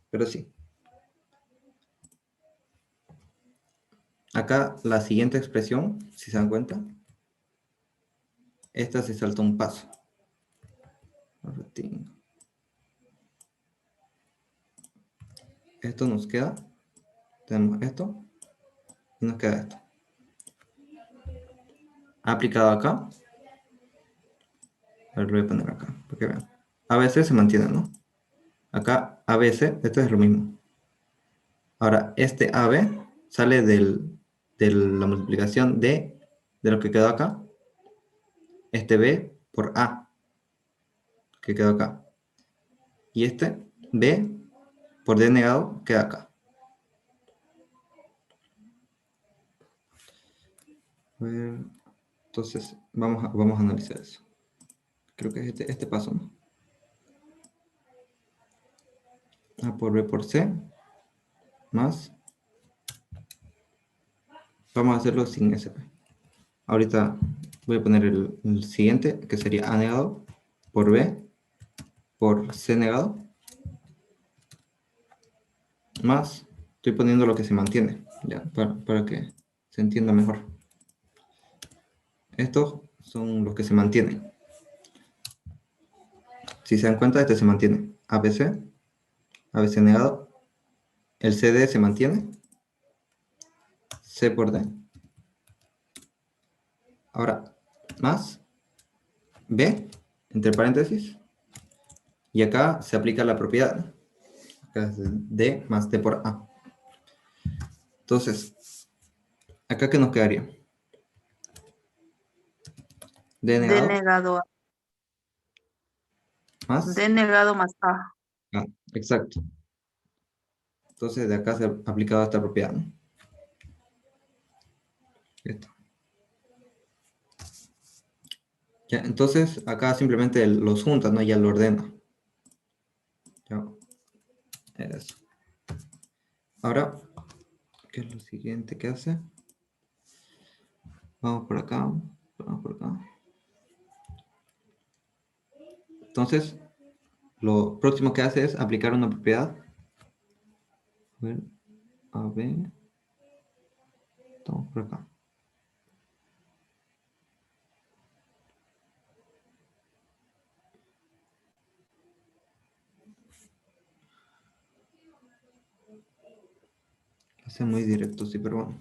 Pero sí. Acá la siguiente expresión, si se dan cuenta, esta se salta un paso. Esto nos queda, tenemos esto, y nos queda esto. Aplicado acá, a ver, lo voy a poner acá, para que vean. A veces se mantiene, ¿no? Acá a veces, esto es lo mismo. Ahora, este AB sale de la multiplicación de lo que quedó acá. Este B por A, que quedó acá. Y este B por D negado queda acá. A ver, entonces, vamos a analizar eso. Creo que es este paso, ¿no? A por B por C, más. Vamos a hacerlo sin SP. Ahorita voy a poner el siguiente, que sería A negado por B por C negado, más, estoy poniendo lo que se mantiene, ya, para que se entienda mejor. Estos son los que se mantienen. Si se dan cuenta, este se mantiene. ABC negado, el CD se mantiene, C por D. Ahora, más B, entre paréntesis, y acá se aplica la propiedad. Acá es D más D por A. Entonces, ¿acá qué nos quedaría? D D negado negado A. más D negado más A. A. Exacto. Entonces, de acá se ha aplicado esta propiedad, ¿no? Esto. Ya, entonces, acá simplemente los junta, ¿no? Ya lo ordena. Ya. Eso. Ahora, ¿qué es lo siguiente que hace? Vamos por acá. Vamos por acá. Entonces, lo próximo que hace es aplicar una propiedad. A ver. A ver. Estamos por acá. Hace muy directo, sí, pero bueno.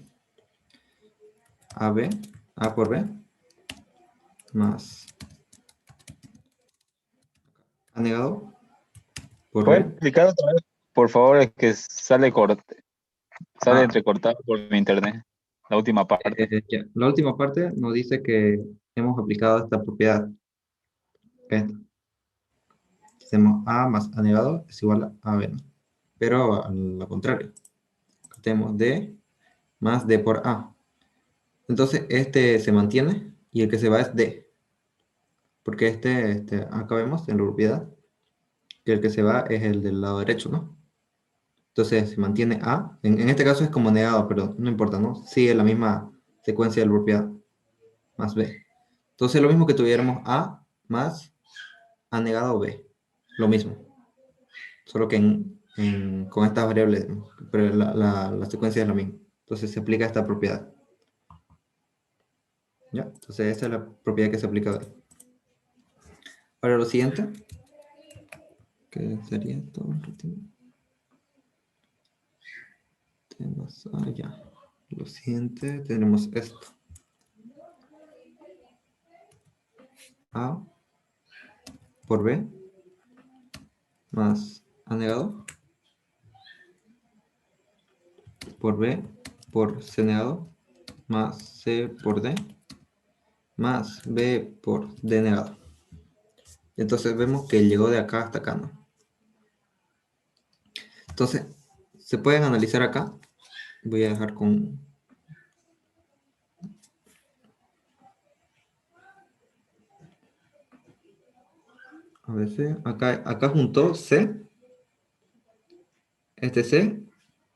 A por B, más A negado por ¿Puedes B. explicar otra vez? Por favor, es que sale sale Ah, entrecortado por mi internet. La última parte. ya. La última parte nos dice que hemos aplicado esta propiedad. Esta. Hacemos A más A negado es igual a B, ¿no? Pero a lo contrario. Tenemos D más D por A. Entonces este se mantiene y el que se va es D. Porque acá vemos en la propiedad que el que se va es el del lado derecho, ¿no? Entonces se mantiene A. En este caso es como negado, pero no importa, ¿no? Sigue la misma secuencia de la propiedad más B. Entonces lo mismo que tuviéramos A más A negado B. Lo mismo. Solo que con estas variables, ¿no? Pero la secuencia es la misma. Entonces se aplica esta propiedad. ¿Ya? Entonces esa es la propiedad que se aplica ahí. Ahora lo siguiente, que sería esto. Tenemos, ya. Lo siguiente, tenemos esto. A por B más A negado por B por C negado más C por D más B por D negado. Entonces vemos que llegó de acá hasta acá, ¿no? Entonces, se pueden analizar acá. Voy a dejar con... A ver si... Acá juntó C. Este C.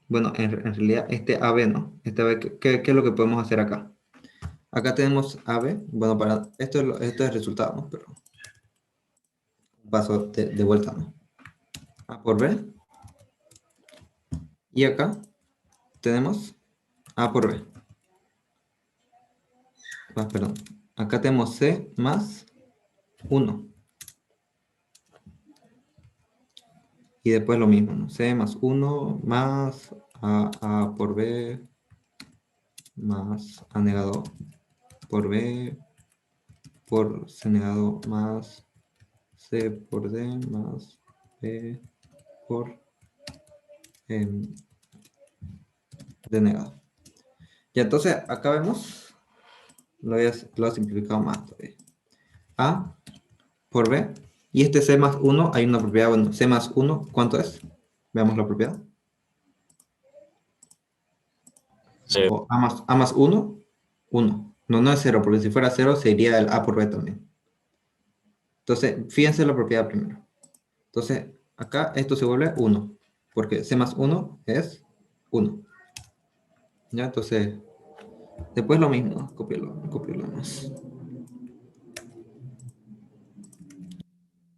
Bueno, en realidad este AB, ¿no? Este AB, ¿qué es lo que podemos hacer acá? Acá tenemos AB. Bueno, para esto esto es el resultado, ¿no? Pero un paso de vuelta, ¿no? A por B. Y acá tenemos A por B. Perdón. Acá tenemos C más 1. Y después lo mismo, ¿no? C más 1 más A por B más A negado por B por C negado más C por D más B por D negado. Y entonces acá vemos, lo he simplificado más todavía. A por B. Y este C más 1, hay una propiedad, bueno, C más 1, ¿cuánto es? Veamos la propiedad. Sí. O A más 1, 1. No, no es 0, porque si fuera 0 sería el A por B también. Entonces, fíjense la propiedad primero. Entonces, acá esto se vuelve 1, porque C más 1 es 1. ¿Ya? Entonces, después lo mismo, ¿no? Copiarlo más.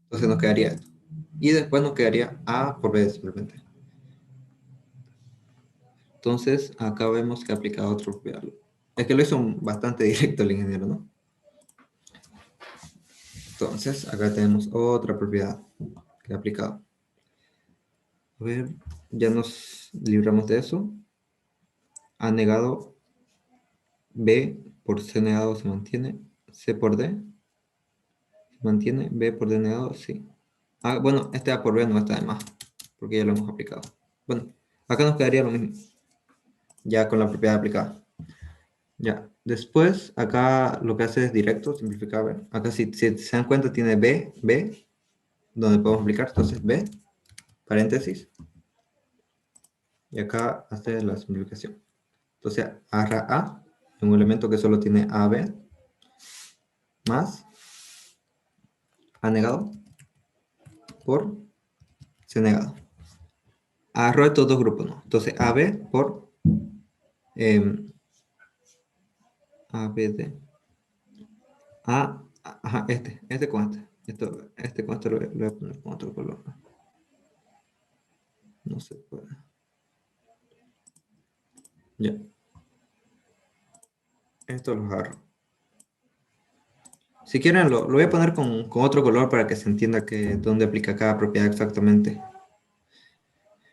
Entonces nos quedaría esto. Y después nos quedaría A por B simplemente. Entonces, acá vemos que ha aplicado otro propiedad. Es que lo hizo bastante directo el ingeniero, ¿no? Entonces, acá tenemos otra propiedad que ha aplicado. A ver, ya nos libramos de eso. A negado B por C negado se mantiene. C por D se mantiene. B por D negado, sí. Ah, bueno, este A por B no está de más, porque ya lo hemos aplicado. Bueno, acá nos quedaría lo mismo, ya con la propiedad aplicada. Ya, después acá lo que hace es directo, simplificar. B. Acá si se dan cuenta tiene B, donde podemos aplicar, entonces B, paréntesis, y acá hace la simplificación. Entonces agarra A, un elemento que solo tiene AB, más A negado por C negado. Agarró estos dos grupos, ¿no? Entonces AB por ABD. Ajá, este con este con este lo voy a poner con otro color. No se puede. Ya. Esto lo agarro. Si quieren, lo voy a poner con otro color para que se entienda que dónde aplica cada propiedad exactamente.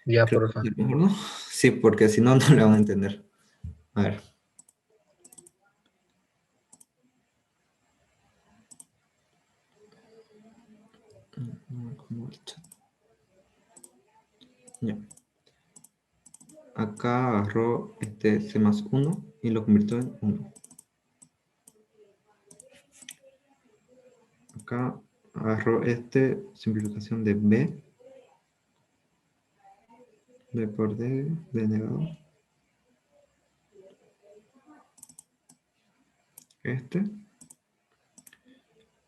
Ya, Creo que porfa. es mejor, ¿no? Sí, porque si no, no le van a entender. A ver. Ya. Acá agarró este C más 1 y lo convirtió en 1. Acá agarró simplificación de B por D negado.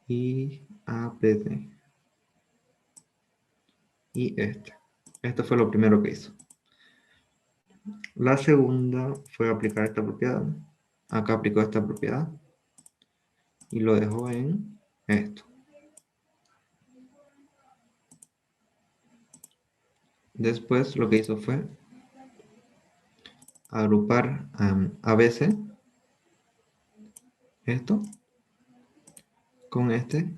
Y ABD. Y Esto fue lo primero que hizo. La segunda fue aplicar esta propiedad. Acá aplicó esta propiedad. Y lo dejó en esto. Después lo que hizo fue agrupar ABC esto con este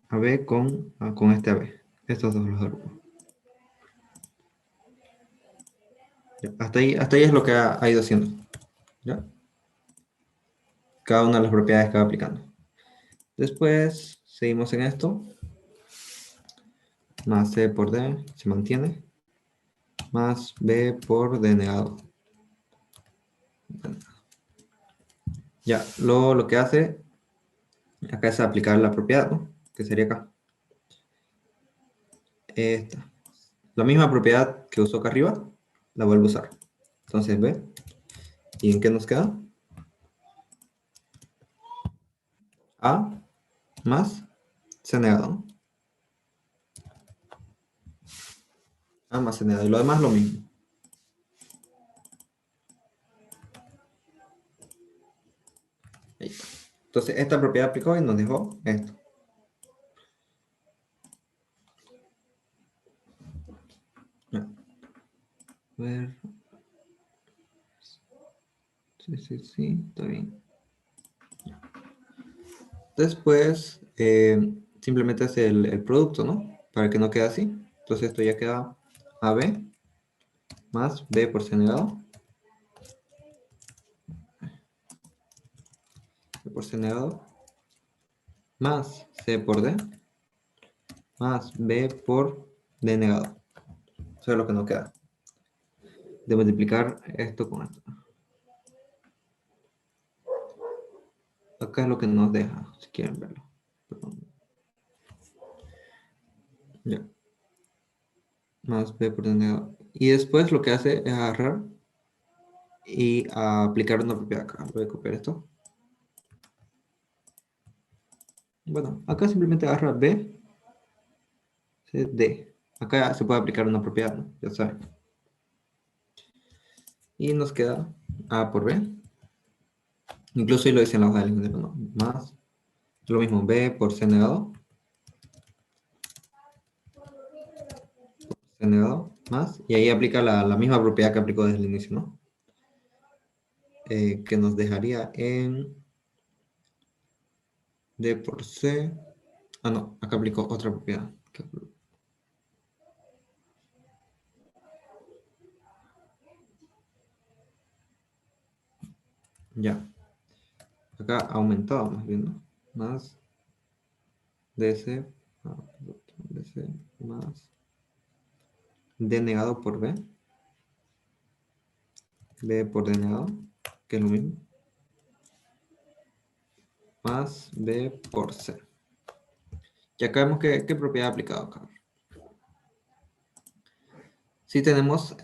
AB con este AB. Estos dos los agrupo. Ya, hasta ahí es lo que ha ido haciendo. ¿Ya? Cada una de las propiedades que va aplicando. Después seguimos en esto. Más C por D se mantiene. Más B por D negado. Ya, luego lo que hace acá es aplicar la propiedad, ¿no? Que sería acá. Esta. La misma propiedad que usó acá arriba, la vuelvo a usar. Entonces, B. ¿Y en qué nos queda? A más C negado, ¿no? A más C negado. Y lo demás lo mismo. Ahí está. Entonces, esta propiedad aplicó y nos dejó esto. Ya. A ver. Sí, está bien. Después, simplemente hace el producto, ¿no? Para que no quede así. Entonces esto ya queda AB más B por C negado. B por C negado. Más C por D. Más B por D negado. Eso es lo que nos queda. De multiplicar esto con esto. Acá es lo que nos deja, si quieren verlo. Perdón. Ya. Más B por D negado. Y después lo que hace es agarrar y aplicar una propiedad acá. Voy a copiar esto. Bueno, acá simplemente agarra B, C, D. Acá se puede aplicar una propiedad, ¿no? Ya saben. Y nos queda A por B. Incluso ahí lo dice en la hoja del ingeniero, ¿no? Más lo mismo, B por C negado. C negado, más. Y ahí aplica la misma propiedad que aplicó desde el inicio, ¿no? Que nos dejaría en D por C. Ah, no, acá aplicó otra propiedad. Ya. Acá ha aumentado más bien, ¿no? Más DC, DC más D negado por B. B por D negado, que es lo mismo. Más B por C. Y acá vemos qué propiedad ha aplicado acá. Si tenemos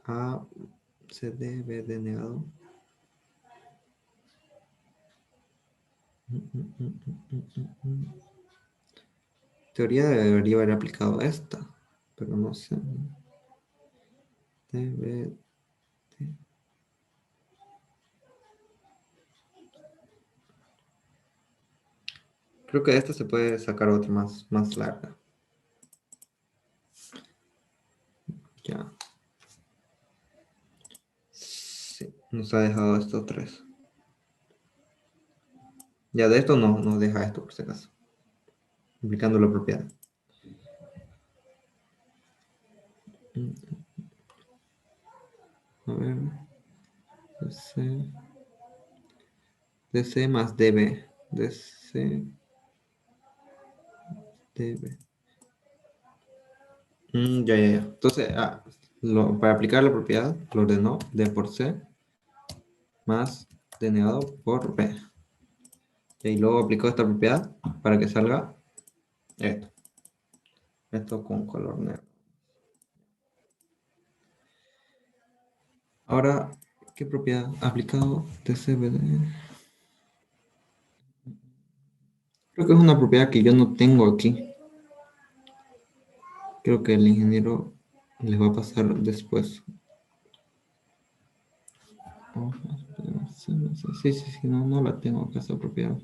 A, C, D, B, D negado. Teoría debería haber aplicado esta, pero no sé. D, B, D. Creo que de esta se puede sacar otra más larga. Ya. Sí, nos ha dejado estos tres. Ya de esto no nos deja esto por si acaso. Aplicando la propiedad. A ver. DC. DC más DB. DC. DB. Ya. Entonces, para aplicar la propiedad, lo ordenó D por C más D negado por B. Y luego aplicó esta propiedad para que salga esto. Esto con color negro. Ahora, ¿qué propiedad ha aplicado TCBD? Creo que es una propiedad que yo no tengo aquí. Creo que el ingeniero les va a pasar después. Sí, no la tengo acá esa propiedad.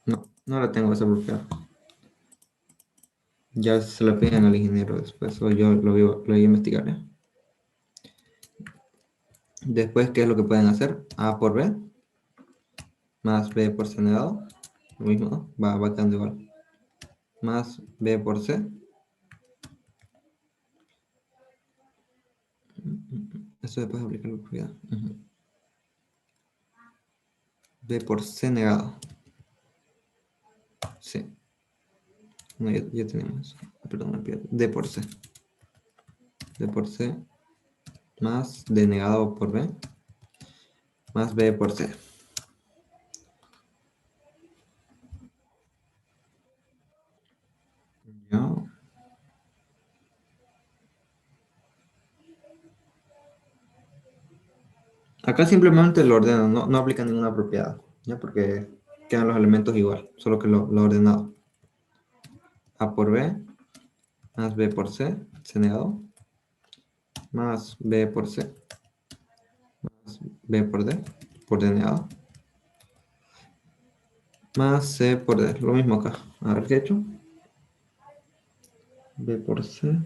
No, No la tengo esa propiedad. Ya se la piden al ingeniero después, o yo lo voy a investigar. Después, ¿qué es lo que pueden hacer? A por B más B por C negado. Lo mismo, ¿no? Va quedando igual. Más B por C. Eso después aplicar la propiedad. B por C negado. Sí. No, ya tenemos. Perdón, me pierdo. D por C. D por C más D negado por B más B por C. Ya. Acá simplemente lo ordeno, no aplica ninguna propiedad, ¿ya? Porque quedan los elementos igual, solo que lo ordenado. A por B más B por C, C negado, más B por C, más B por D negado, más C por D, lo mismo acá. A ver qué he hecho. B por C.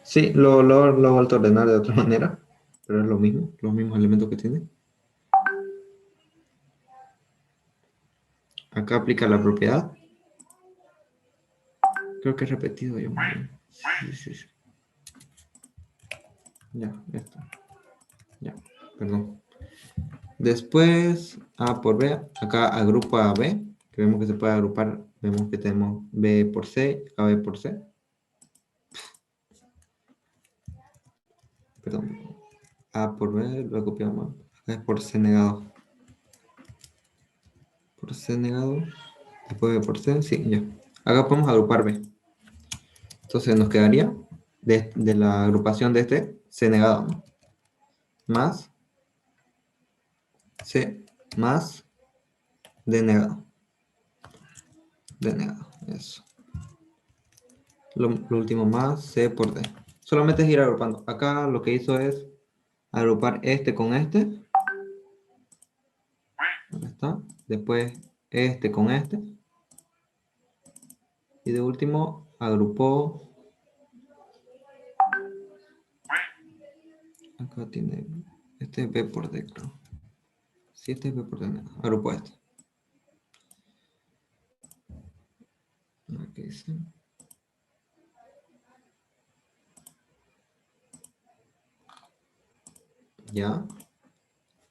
Sí, lo he vuelto a ordenar de otra manera, pero es lo mismo, los mismos elementos que tiene. Acá aplica la propiedad. Creo que he repetido yo. Sí. Ya está. Ya, perdón. Después, A por B. Acá agrupa a B, que vemos que se puede agrupar. Vemos que tenemos B por C, a B por C. Perdón. A por B, lo copiamos. Acá es por C negado. Por C negado. Después B por C, sí, ya. Acá podemos agrupar B. Entonces nos quedaría de la agrupación de este C negado, ¿no? Más C más D negado. D negado, eso. Lo último más C por D. Solamente es ir agrupando. Acá lo que hizo es agrupar este con este. Ahí está. Después este con este. Y de último agrupó. Acá tiene. Este es B por D, creo. Sí, este es B por D. Agrupó este. Aquí dice. Ya.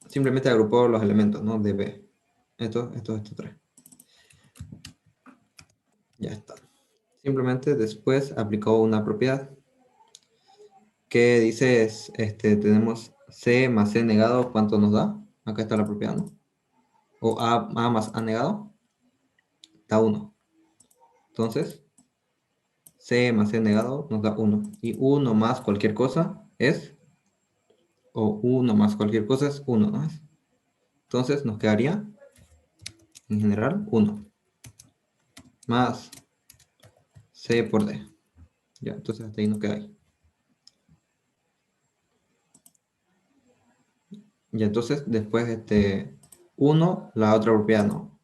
Simplemente agrupó los elementos, ¿no? De B. Estos tres. Ya está. Simplemente después aplicó una propiedad que dice, tenemos C más C negado, ¿cuánto nos da? Acá está la propiedad, ¿no? O A más A negado, da 1. Entonces, C más C negado nos da 1. Y 1 más cualquier cosa es, o 1 más cualquier cosa es 1, ¿no? Entonces nos quedaría, en general, 1. Más C por D. Ya, entonces hasta ahí nos queda ahí. Y entonces después 1, la otra propiedad, ¿no?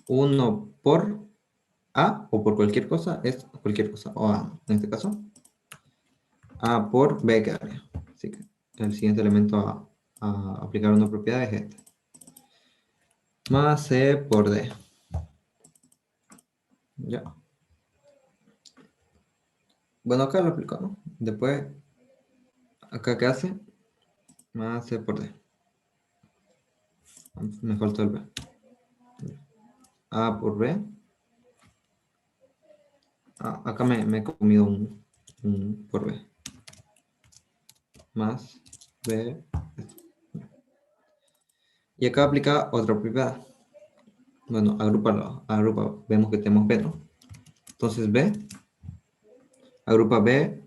1 por A o por cualquier cosa es cualquier cosa, o A en este caso. A por B quedaría. Así que el siguiente elemento a aplicar una propiedad es este. Más C por D. Ya. Bueno, acá lo aplico, ¿no? Después, acá ¿qué hace? Más C por D. Me faltó el B. A por B. Acá me he comido un por B. Más B. Y acá aplica otra propiedad. Bueno, agrupa. Vemos que tenemos B, ¿no? Entonces B. Agrupa B.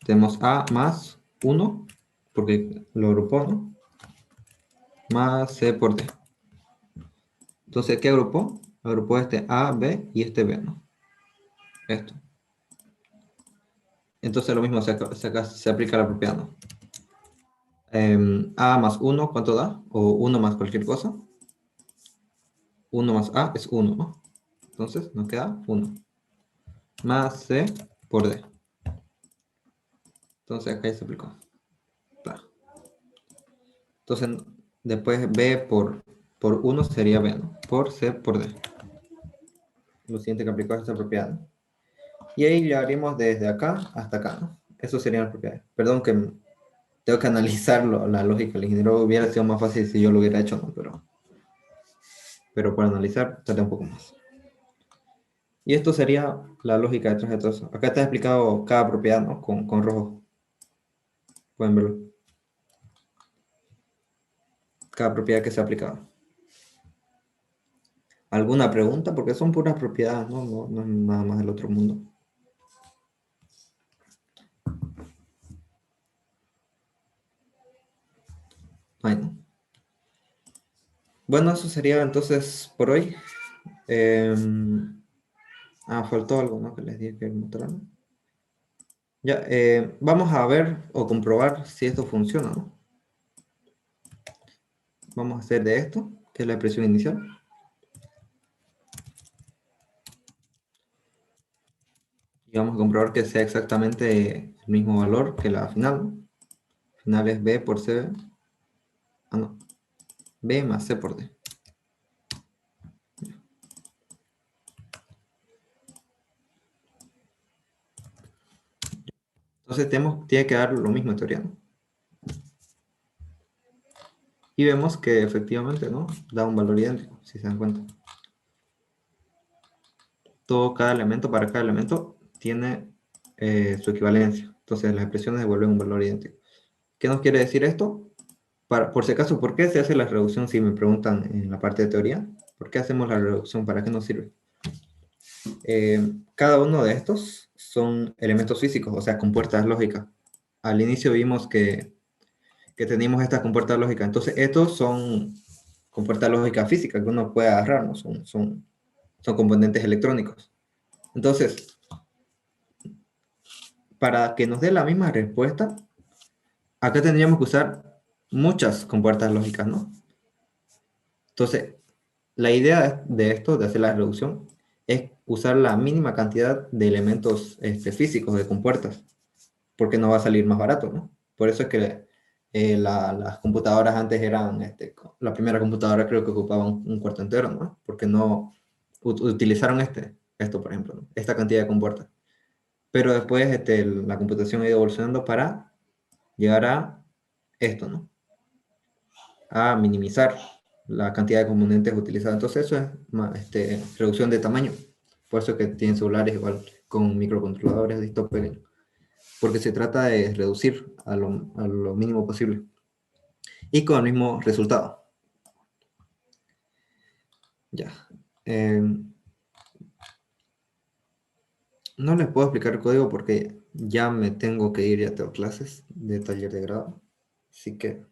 Tenemos A más 1, porque lo agrupó, ¿no? Más C por D. Entonces, ¿qué agrupó? Agrupó este A, B y este B, ¿no? Esto. Entonces lo mismo, se aplica la propiedad, ¿no? A más 1, ¿cuánto da? O 1 más cualquier cosa. 1 más A es 1, ¿no? Entonces nos queda 1. Más C por D. Entonces acá ya se aplicó. Claro. Entonces después B por 1 sería B, ¿no? Por C por D. Lo siguiente que aplicó es esta propiedad, ¿no? Y ahí le haríamos desde acá hasta acá, ¿no? Eso serían las propiedades. Perdón que tengo que analizarlo, la lógica. El ingeniero hubiera sido más fácil si yo lo hubiera hecho, ¿no? Pero para analizar tarda un poco más. Y esto sería la lógica detrás de todo eso. Acá está explicado cada propiedad, ¿no? Con rojo. Pueden verlo. Cada propiedad que se ha aplicado. ¿Alguna pregunta? Porque son puras propiedades, ¿no? No es nada más del otro mundo. Bueno, eso sería entonces por hoy. Faltó algo, ¿no? Que les dije que mostraran. Ya, vamos a ver o comprobar si esto funciona, ¿no? Vamos a hacer de esto, que es la expresión inicial. Y vamos a comprobar que sea exactamente el mismo valor que la final, ¿no? Final es B por C. No. B más C por D. Entonces tiene que dar lo mismo en teoría, ¿no? Y vemos que efectivamente, ¿no? Da un valor idéntico, si se dan cuenta. Cada elemento tiene su equivalencia. Entonces las expresiones devuelven un valor idéntico. ¿Qué nos quiere decir esto? Por si acaso, ¿por qué se hace la reducción? Si me preguntan en la parte de teoría, ¿por qué hacemos la reducción? ¿Para qué nos sirve? Cada uno de estos son elementos físicos, o sea, compuertas lógicas. Al inicio vimos que teníamos estas compuertas lógicas. Entonces, estos son compuertas lógicas físicas que uno puede agarrar, ¿no? Son componentes electrónicos. Entonces, para que nos dé la misma respuesta, acá tendríamos que usar muchas compuertas lógicas, ¿no? Entonces, la idea de esto, de hacer la reducción, es usar la mínima cantidad de elementos físicos, de compuertas, porque no va a salir más barato, ¿no? Por eso es que las computadoras antes eran, la primera computadora creo que ocupaba un cuarto entero, ¿no? Porque no utilizaron esto, por ejemplo, ¿no? Esta cantidad de compuertas. Pero después la computación ha ido evolucionando para llegar a esto, ¿no? A minimizar la cantidad de componentes utilizados. Entonces eso es reducción de tamaño. Por eso que tienen celulares igual con microcontroladores de estos pequeños. Porque se trata de reducir a lo mínimo posible. Y con el mismo resultado. Ya. No les puedo explicar el código porque ya me tengo que ir, ya tengo clases de taller de grado. Así que,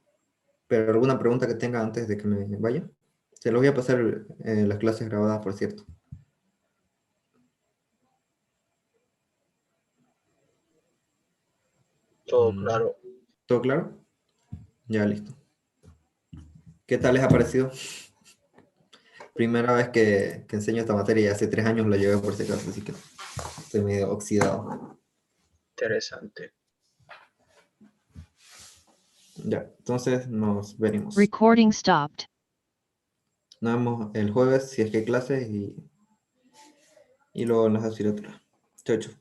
pero alguna pregunta que tenga antes de que me vaya. Se los voy a pasar las clases grabadas, por cierto. Todo claro. ¿Todo claro? Ya, listo. ¿Qué tal les ha parecido? Primera vez que enseño esta materia, y hace 3 años la llevé por si acaso, así que estoy medio oxidado. Interesante. Ya, entonces nos veremos. Recording stopped. Nos vemos el jueves si es que hay clases y luego en las asignaturas. Chau, chau.